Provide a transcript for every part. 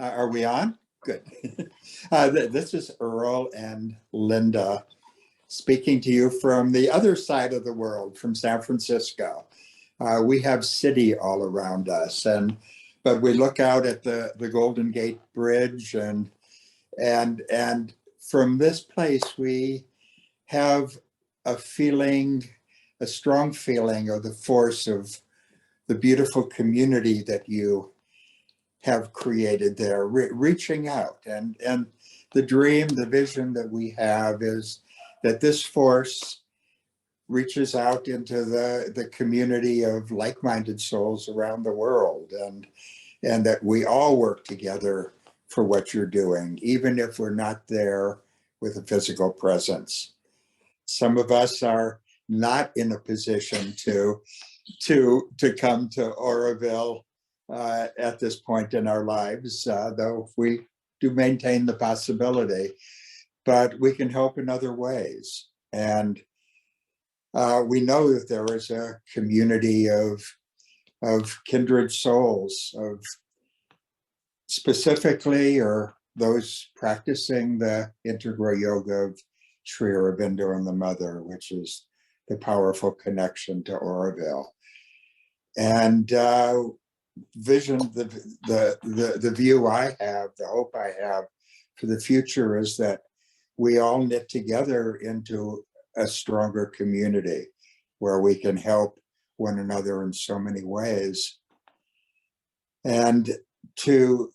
Are we on? Good. This is Earl and Linda speaking to you from the other side of the world, from San Francisco. We have city all around us, but we look out at the Golden Gate Bridge, and from this place we have a feeling, a strong feeling of the force of the beautiful community that you have created there, reaching out. And the dream, the vision that we have is that this force reaches out into the community of like-minded souls around the world, and that we all work together for what you're doing, even if we're not there with a physical presence. Some of us are not in a position to come to Oroville at this point in our lives, though we do maintain the possibility, but we can help in other ways. And we know that there is a community of kindred souls, of specifically, or those practicing the integral yoga of Sri Aurobindo and the Mother, which is the powerful connection to Oroville. And vision, the view I have, the hope I have for the future is that we all knit together into a stronger community where we can help one another in so many ways. And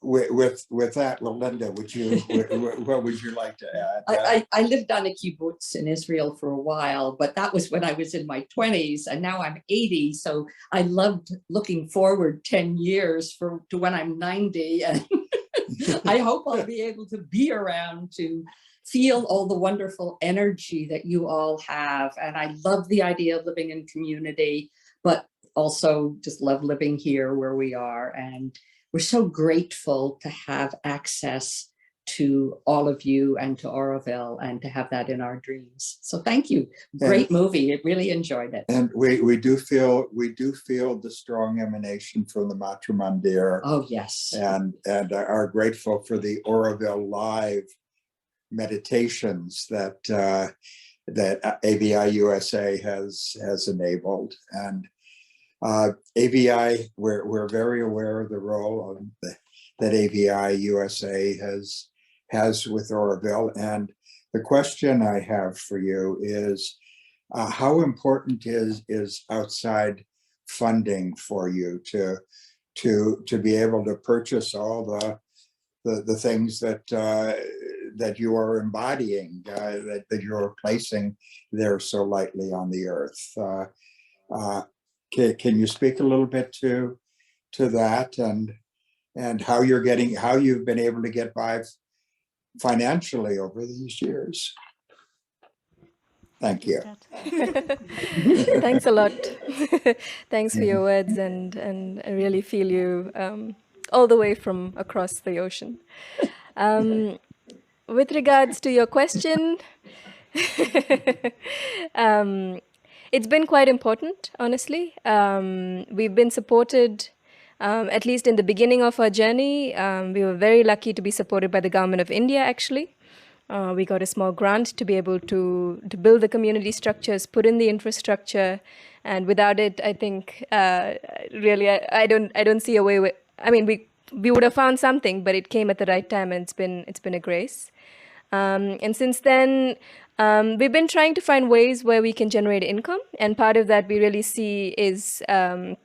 with that, Linda, what would you like to add? I lived on a kibbutz in Israel for a while, but that was when I was in my 20s, and now I'm 80. So I loved looking forward 10 years to when I'm 90. And I hope I'll be able to be around to feel all the wonderful energy that you all have. And I love the idea of living in community, but also just love living here where we are. And we're so grateful to have access to all of you and to Oroville and to have that in our dreams. So thank you. Great movie. I really enjoyed it. And we do feel the strong emanation from the Matra Mandir. Oh yes. And are grateful for the Oroville Live meditations that AVI USA has enabled. And AVI, we're very aware of the role that AVI USA has with Oroville. And the question I have for you is, how important is outside funding for you to be able to purchase all the things that you are embodying, that you're placing there so lightly on the earth? Can you speak a little bit to that and how you've been able to get by financially over these years? Thank you. Thanks a lot. Thanks for your words, and I really feel you all the way from across the ocean. With regards to your question, it's been quite important, honestly. We've been supported, at least in the beginning of our journey. We were very lucky to be supported by the government of India, actually. We got a small grant to be able to build the community structures, put in the infrastructure, and without it, I think, really, I don't see a way. I mean, we would have found something, but it came at the right time, and it's been a grace. And since then, we've been trying to find ways where we can generate income, and part of that we really see is our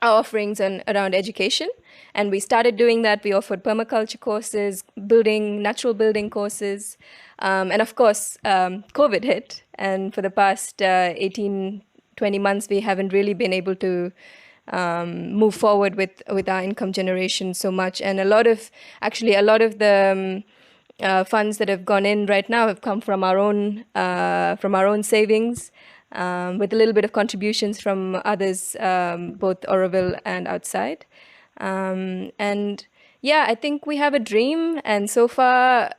offerings around education. And we started doing that. We offered permaculture courses, natural building courses, and of course, COVID hit. And for the past 18, 20 months, we haven't really been able to move forward with our income generation so much. And a lot of the funds that have gone in right now have come from our own savings, with a little bit of contributions from others, both Oroville and outside. And yeah, I think we have a dream, and so far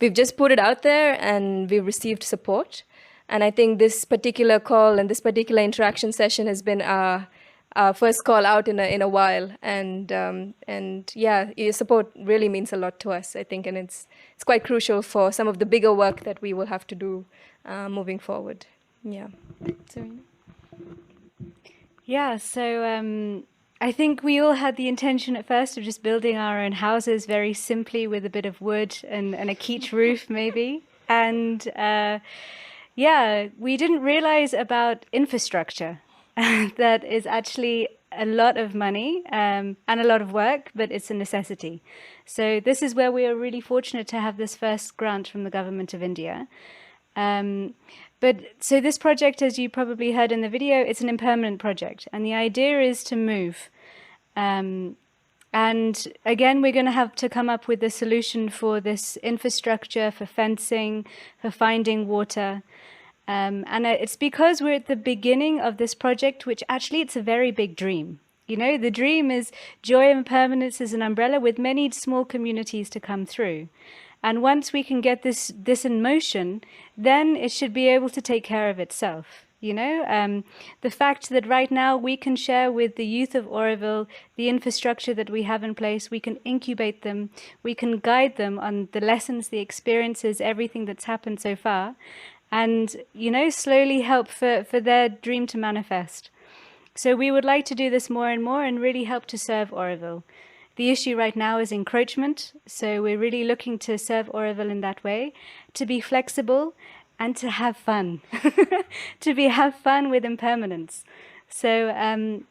we've just put it out there and we've received support. And I think this particular call and this particular interaction session has been our first call out in a while, and yeah, your support really means a lot to us, I think, and it's quite crucial for some of the bigger work that we will have to do moving forward. Yeah. Serena? Yeah, so I think we all had the intention at first of just building our own houses very simply with a bit of wood and a peach roof, maybe. And yeah, we didn't realize about infrastructure. That is actually a lot of money and a lot of work, but it's a necessity. So this is where we are really fortunate to have this first grant from the government of India. But so this project, as you probably heard in the video, it's an impermanent project, and the idea is to move. And again, we're going to have to come up with a solution for this infrastructure, for fencing, for finding water. And it's because we're at the beginning of this project, which actually it's a very big dream. You know, the dream is joy and permanence as an umbrella with many small communities to come through. And once we can get this in motion, then it should be able to take care of itself. You know, the fact that right now we can share with the youth of Oroville the infrastructure that we have in place, we can incubate them, we can guide them on the lessons, the experiences, everything that's happened so far, and, you know, slowly help for their dream to manifest. So we would like to do this more and more and really help to serve Oroville. The issue right now is encroachment, so we're really looking to serve Oroville in that way, to be flexible and to have fun, have fun with impermanence. So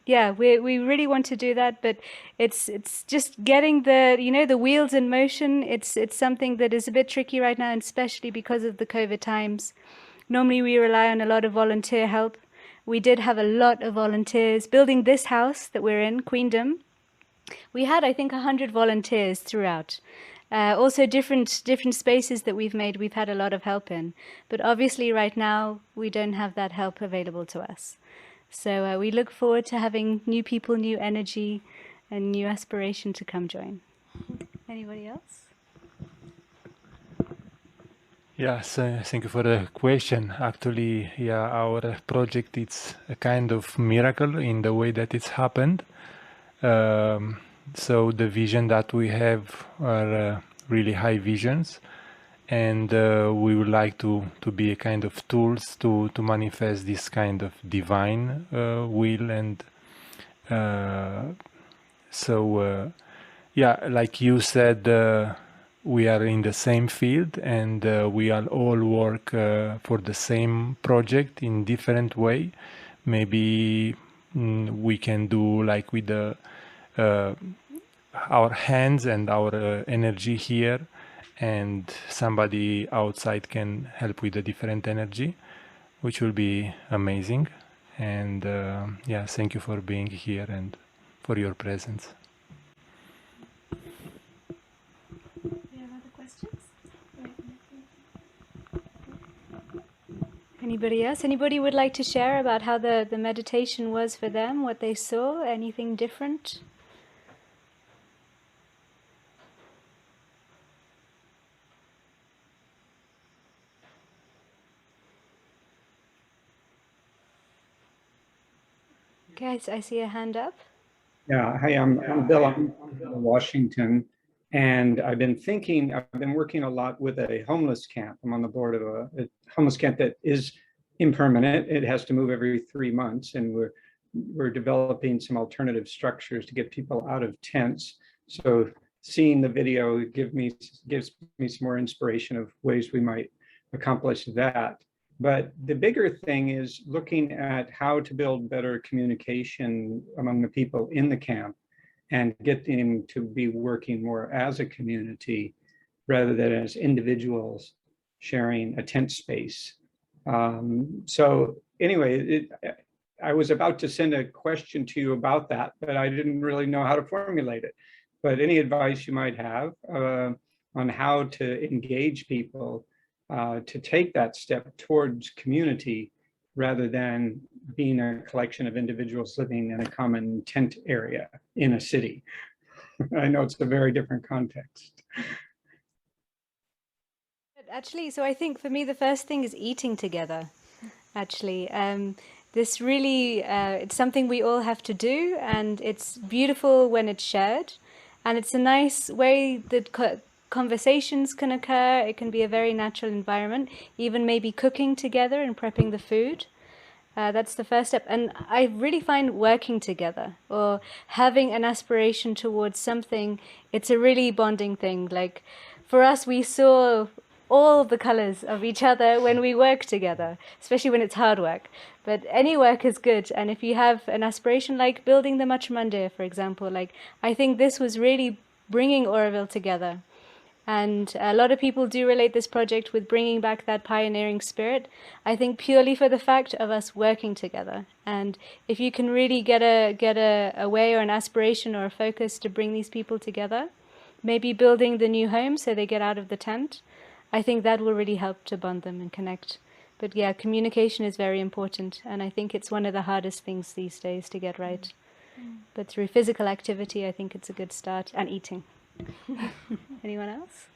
yeah, we really want to do that, but it's just getting the wheels in motion. It's something that is a bit tricky right now, and especially because of the COVID times. Normally we rely on a lot of volunteer help. We did have a lot of volunteers building this house that we're in, Queendom. We had, I think, 100 volunteers throughout. Also different spaces that we've made, we've had a lot of help in. But obviously right now, we don't have that help available to us. So we look forward to having new people, new energy, and new aspiration to come join. Anybody else? Yes, thank you for the question. Actually, yeah, our project is a kind of miracle in the way that it's happened. So the vision that we have are really high visions, and we would like to be a kind of tools to manifest this kind of divine will. And yeah, like you said, we are in the same field, and we all work for the same project in different way. Maybe we can do like with the our hands and our energy here, and somebody outside can help with a different energy, which will be amazing. And yeah, thank you for being here and for your presence. Anybody else? Anybody would like to share about how the meditation was for them, what they saw, anything different? Okay, I see a hand up. Yeah, hi, I'm Bill. I'm in Washington, and I've been working a lot with a homeless camp. I'm on the board of a homeless camp that is impermanent. It has to move every 3 months, and we're developing some alternative structures to get people out of tents. So seeing the video gives me some more inspiration of ways we might accomplish that. But the bigger thing is looking at how to build better communication among the people in the camp and get them to be working more as a community rather than as individuals sharing a tent space. So anyway, I was about to send a question to you about that, but I didn't really know how to formulate it. But any advice you might have on how to engage people to take that step towards community rather than being a collection of individuals living in a common tent area in a city. I know it's a very different context. Actually, so I think for me, the first thing is eating together. Actually, this really, it's something we all have to do, and it's beautiful when it's shared. And it's a nice way that conversations can occur. It can be a very natural environment, even maybe cooking together and prepping the food. That's the first step. And I really find working together or having an aspiration towards something, it's a really bonding thing. Like for us, we saw all the colors of each other when we work together, especially when it's hard work. But any work is good. And if you have an aspiration like building the Machamandir, for example, like I think this was really bringing Oroville together. And a lot of people do relate this project with bringing back that pioneering spirit, I think purely for the fact of us working together. And if you can really get a way or an aspiration or a focus to bring these people together, maybe building the new home so they get out of the tent, I think that will really help to bond them and connect. But yeah, communication is very important. And I think it's one of the hardest things these days to get right. But through physical activity, I think it's a good start, and eating. Anyone else?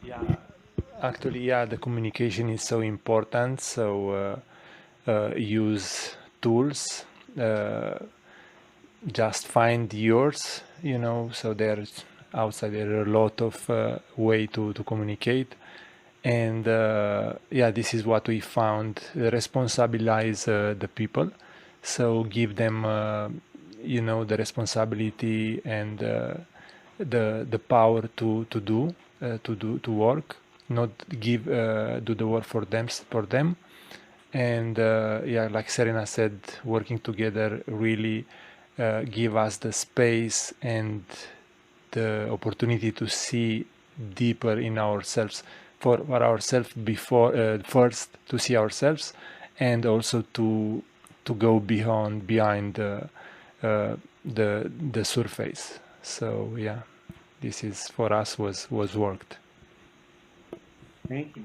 Yeah, actually, yeah, the communication is so important. So use tools. Just find yours. So there's outside there are a lot of way to communicate, and yeah, this is what we found. Responsibilize the people. So give them the responsibility and the power to work, not do the work for them. And yeah, like Serena said, working together really give us the space and the opportunity to see deeper in ourselves, for ourselves before first to see ourselves, and also to go behind the surface. So yeah, this is for us was worked. Thank you.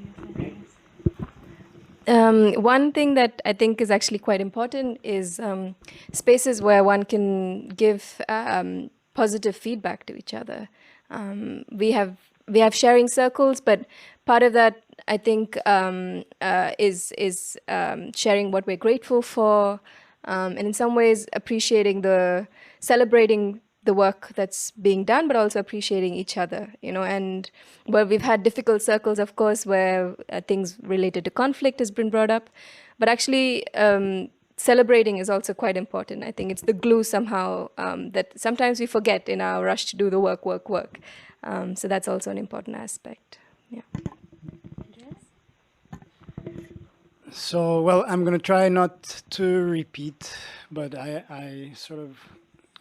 One thing that I think is actually quite important is spaces where one can give positive feedback to each other. We have sharing circles, but part of that I think is sharing what we're grateful for, and in some ways celebrating the work that's being done, but also appreciating each other, and where we've had difficult circles, of course, where things related to conflict has been brought up, but actually celebrating is also quite important. I think it's the glue somehow that sometimes we forget in our rush to do the work. So that's also an important aspect. Yeah. So, well, I'm going to try not to repeat, but I sort of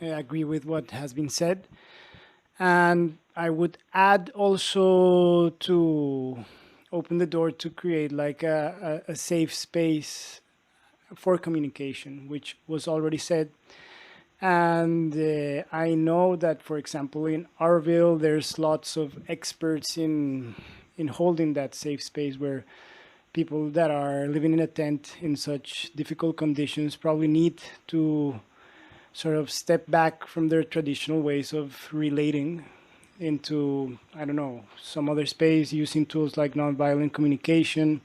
agree with what has been said. And I would add also to open the door to create like a safe space for communication, which was already said. And I know that, for example, in Arville, there's lots of experts in holding that safe space where people that are living in a tent in such difficult conditions probably need to sort of step back from their traditional ways of relating into, I don't know, some other space using tools like nonviolent communication,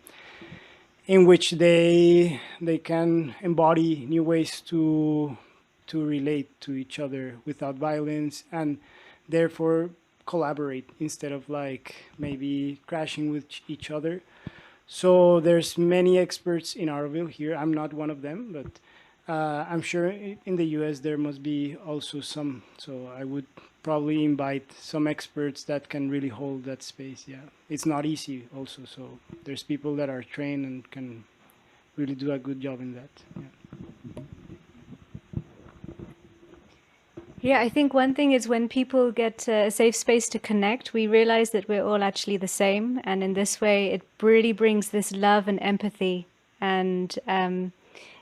in which they can embody new ways to relate to each other without violence, and therefore collaborate instead of like maybe crashing with each other. So there's many experts in Arville here. I'm not one of them, but I'm sure in the US there must be also some. So I would probably invite some experts that can really hold that space. Yeah, it's not easy also. So there's people that are trained and can really do a good job in that. Yeah. Yeah, I think one thing is when people get a safe space to connect, we realize that we're all actually the same. And in this way, it really brings this love and empathy. And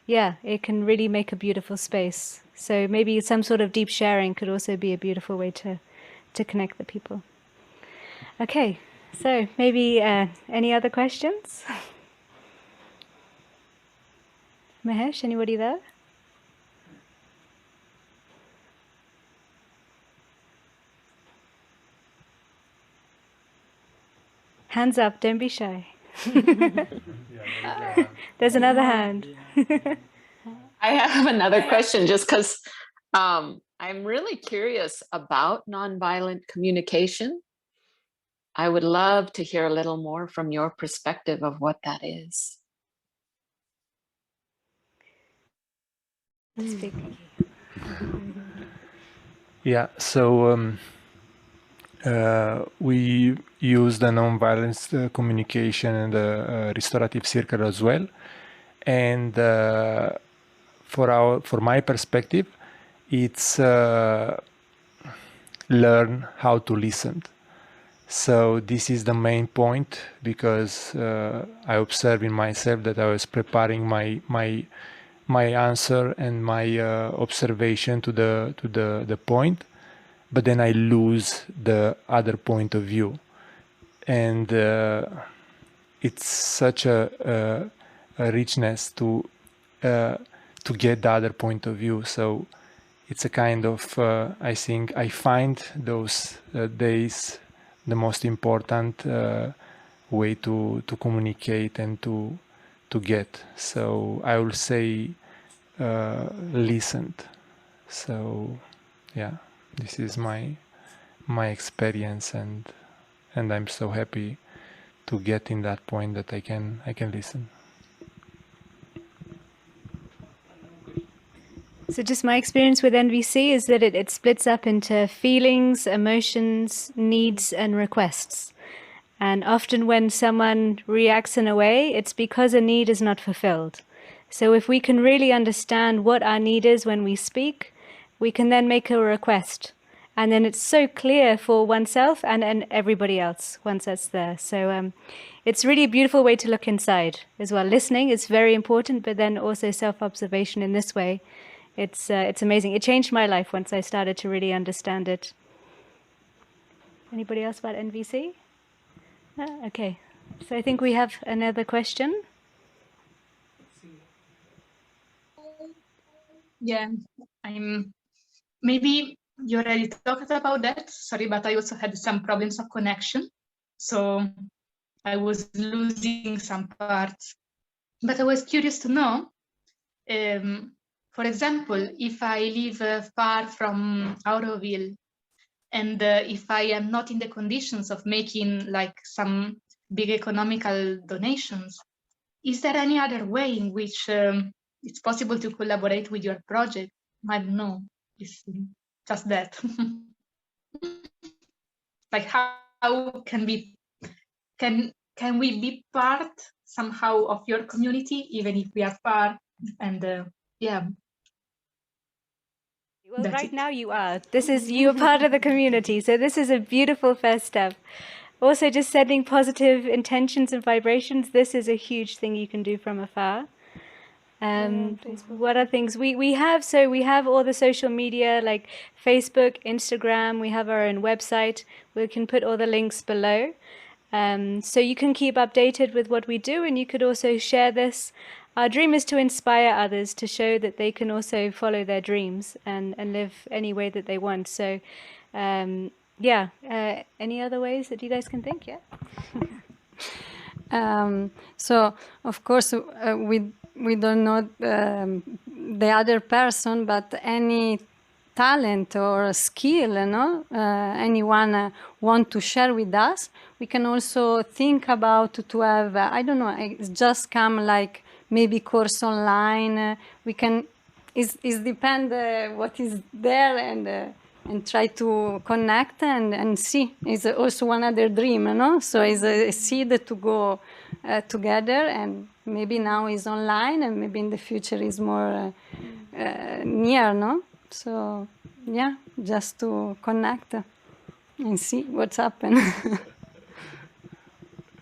yeah, it can really make a beautiful space. So maybe some sort of deep sharing could also be a beautiful way to connect the people. Okay, so maybe any other questions? Mahesh, anybody there? Hands up, don't be shy. There's another hand. I have another question just because I'm really curious about nonviolent communication. I would love to hear a little more from your perspective of what that is. Speak. Yeah, so we use the nonviolence communication and the restorative circle as well. And for my perspective, it's learn how to listen. So this is the main point, because I observed in myself that I was preparing my answer and my observation to the point, but then I lose the other point of view, and it's such a richness to get the other point of view. So it's a kind of I think I find those days the most important way to communicate and to get. So I will say listened. So yeah, this is my experience, and I'm so happy to get in that point that I can listen. So just my experience with NVC is that it splits up into feelings, emotions, needs, and requests. And often when someone reacts in a way, it's because a need is not fulfilled. So if we can really understand what our need is when we speak, we can then make a request. And then it's so clear for oneself and everybody else once that's there. So it's really a beautiful way to look inside as well. Listening is very important, but then also self-observation in this way. It's amazing. It changed my life once I started to really understand it. Anybody else about NVC? No? Okay. So I think we have another question. Yeah, maybe you already talked about that. Sorry, but I also had some problems of connection. So I was losing some parts. But I was curious to know, for example, if I live far from Auroville, and if I am not in the conditions of making like some big economical donations, is there any other way in which it's possible to collaborate with your project? I don't know, it's just that. Like how can we be part somehow of your community, even if we are far? And yeah. Well, That's right it. now you are. You're part of the community. So this is a beautiful first step. Also, just sending positive intentions and vibrations. This is a huge thing you can do from afar. What are things we have? So we have all the social media like Facebook, Instagram. We have our own website. We can put all the links below. So you can keep updated with what we do, and you could also share this. Our dream is to inspire others to show that they can also follow their dreams and live any way that they want. So, yeah. Any other ways that you guys can think? Yeah. So of course we don't know the other person, but any talent or skill, anyone want to share with us, we can also think about to have I don't know, it's just come like maybe course online. We can is depend what is there and try to connect and see. It's also one other dream, So it's a seed to go together, and maybe now is online, and maybe in the future is more near, no? So yeah, just to connect and see what's happened.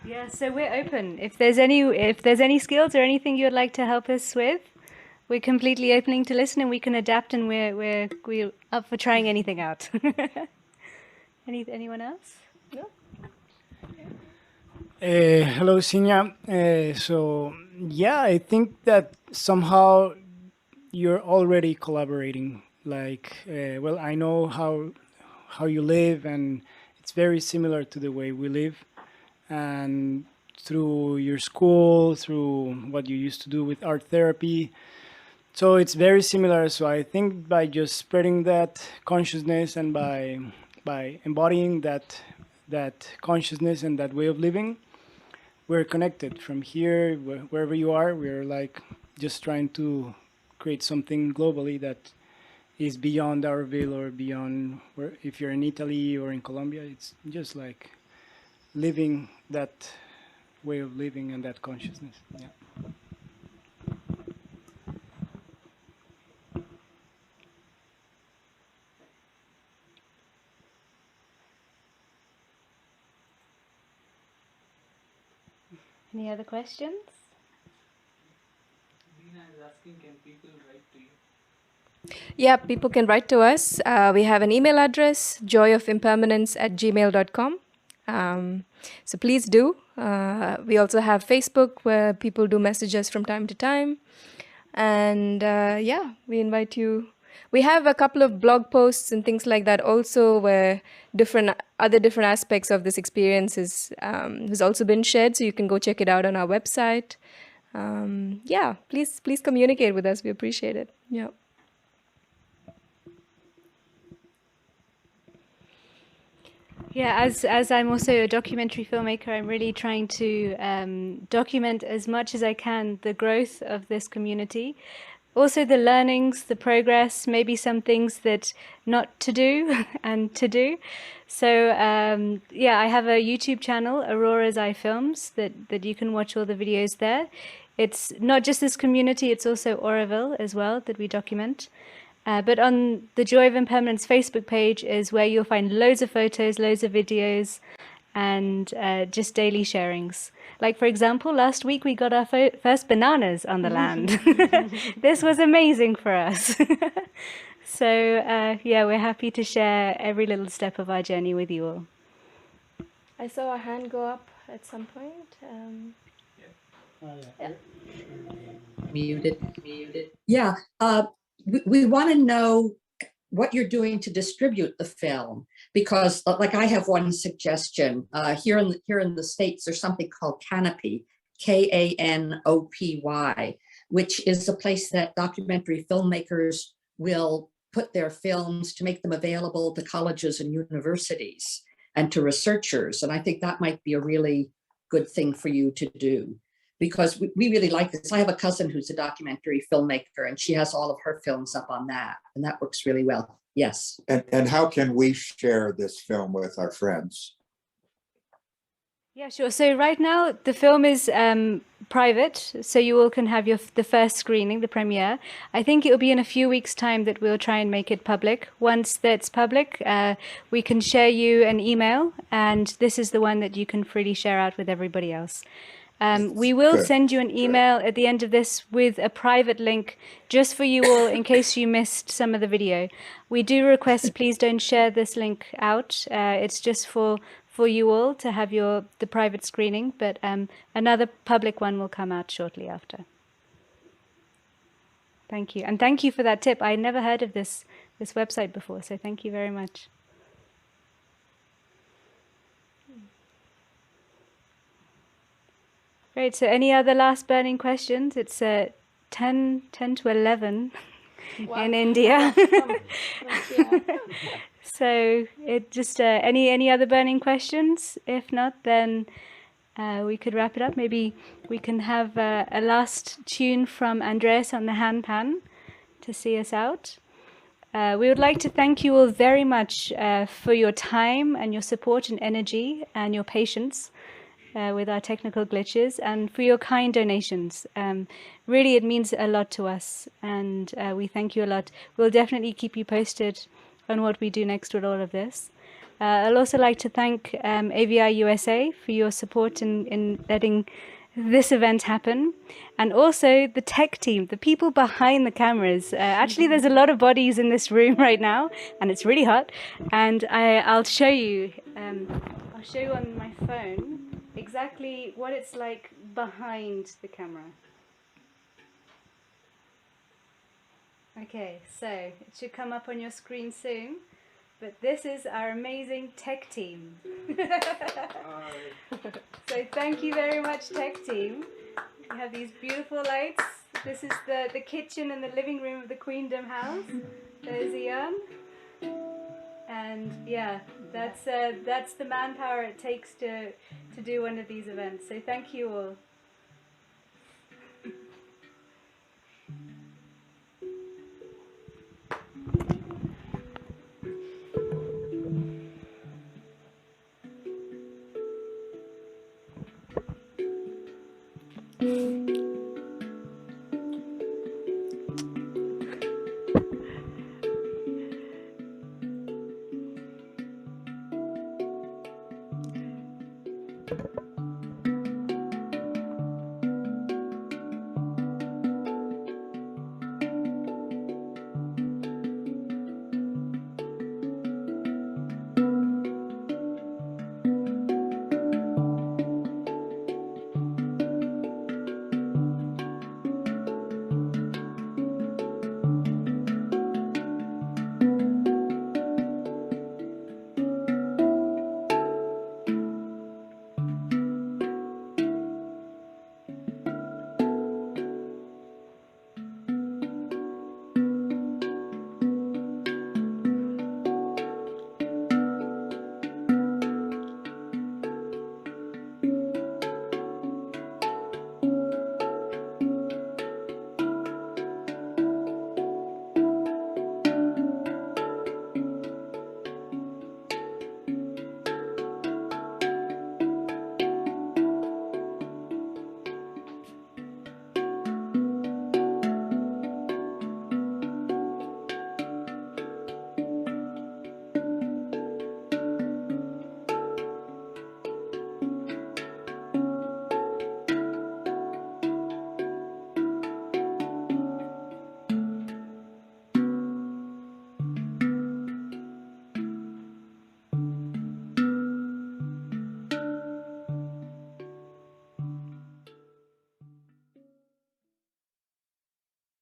Yeah, so we're open. If there's any skills or anything you'd like to help us with, we're completely opening to listen, and we can adapt, and we're up for trying anything out. Anyone else? No? Hello, Sinya. So yeah, I think that somehow you're already collaborating. Like, well, I know how you live, and it's very similar to the way we live. And through your school, through what you used to do with art therapy. So it's very similar. So I think by just spreading that consciousness and by embodying that consciousness and that way of living, we're connected from here, wherever you are. We're like just trying to create something globally that is beyond our veil or beyond where, if you're in Italy or in Colombia, it's just like living that way of living and that consciousness. Yeah. Any other questions? Yeah, people can write to us. We have an email address, joyofimpermanence@gmail.com. So please do. We also have Facebook where people do message us from time to time. And yeah, we invite you. We have a couple of blog posts and things like that also where different aspects of this experience has also been shared. So you can go check it out on our website. Yeah, please communicate with us. We appreciate it. Yeah. Yeah, as I'm also a documentary filmmaker, I'm really trying to document as much as I can the growth of this community, also the learnings, the progress, maybe some things that not to do and to do. So yeah, I have a YouTube channel, Aurora's Eye Films, that you can watch all the videos there. It's not just this community, it's also Auroville as well that we document. But on the Joy of Impermanence Facebook page is where you'll find loads of photos, loads of videos, and just daily sharings. Like, for example, last week we got our first bananas on the land. This was amazing for us. So, yeah, we're happy to share every little step of our journey with you all. I saw a hand go up at some point. Yeah. Muted. Yeah, we want to know what you're doing to distribute the film, because like I have one suggestion. Here in the States, there's something called Canopy, Kanopy, which is a place that documentary filmmakers will put their films to make them available to colleges and universities and to researchers. And I think that might be a really good thing for you to do, because we really like this. I have a cousin who's a documentary filmmaker, and she has all of her films up on that, and that works really well. Yes. And how can we share this film with our friends? Yeah, sure. So right now the film is private, so you all can have the first screening, the premiere. I think it will be in a few weeks' time that we'll try and make it public. Once that's public, we can share you an email, and this is the one that you can freely share out with everybody else. We will Good. send you an email at the end of this with a private link just for you all in case you missed some of the video. We do request please don't share this link out. It's just for you all to have the private screening, but another public one will come out shortly after. Thank you. And thank you for that tip. I never heard of this website before, so thank you very much. Great. So any other last burning questions? It's 10 to 11 in India. So it just any other burning questions? If not, then we could wrap it up. Maybe we can have a last tune from Andreas on the handpan to see us out. We would like to thank you all very much for your time and your support and energy and your patience with our technical glitches, and for your kind donations. Really, it means a lot to us, and we thank you a lot. We'll definitely keep you posted on what we do next with all of this. I'd also like to thank AVI USA for your support in letting this event happen, and also the tech team, the people behind the cameras. Actually, there's a lot of bodies in this room right now, and it's really hot. And I'll show you. I'll show you on my phone exactly what it's like behind the camera. Okay, so it should come up on your screen soon. but this is our amazing tech team. So thank you very much, tech team. We have these beautiful lights. This is the kitchen and the living room of the Queendom House. There's Ian. And yeah, that's the manpower it takes to do one of these events. So thank you all.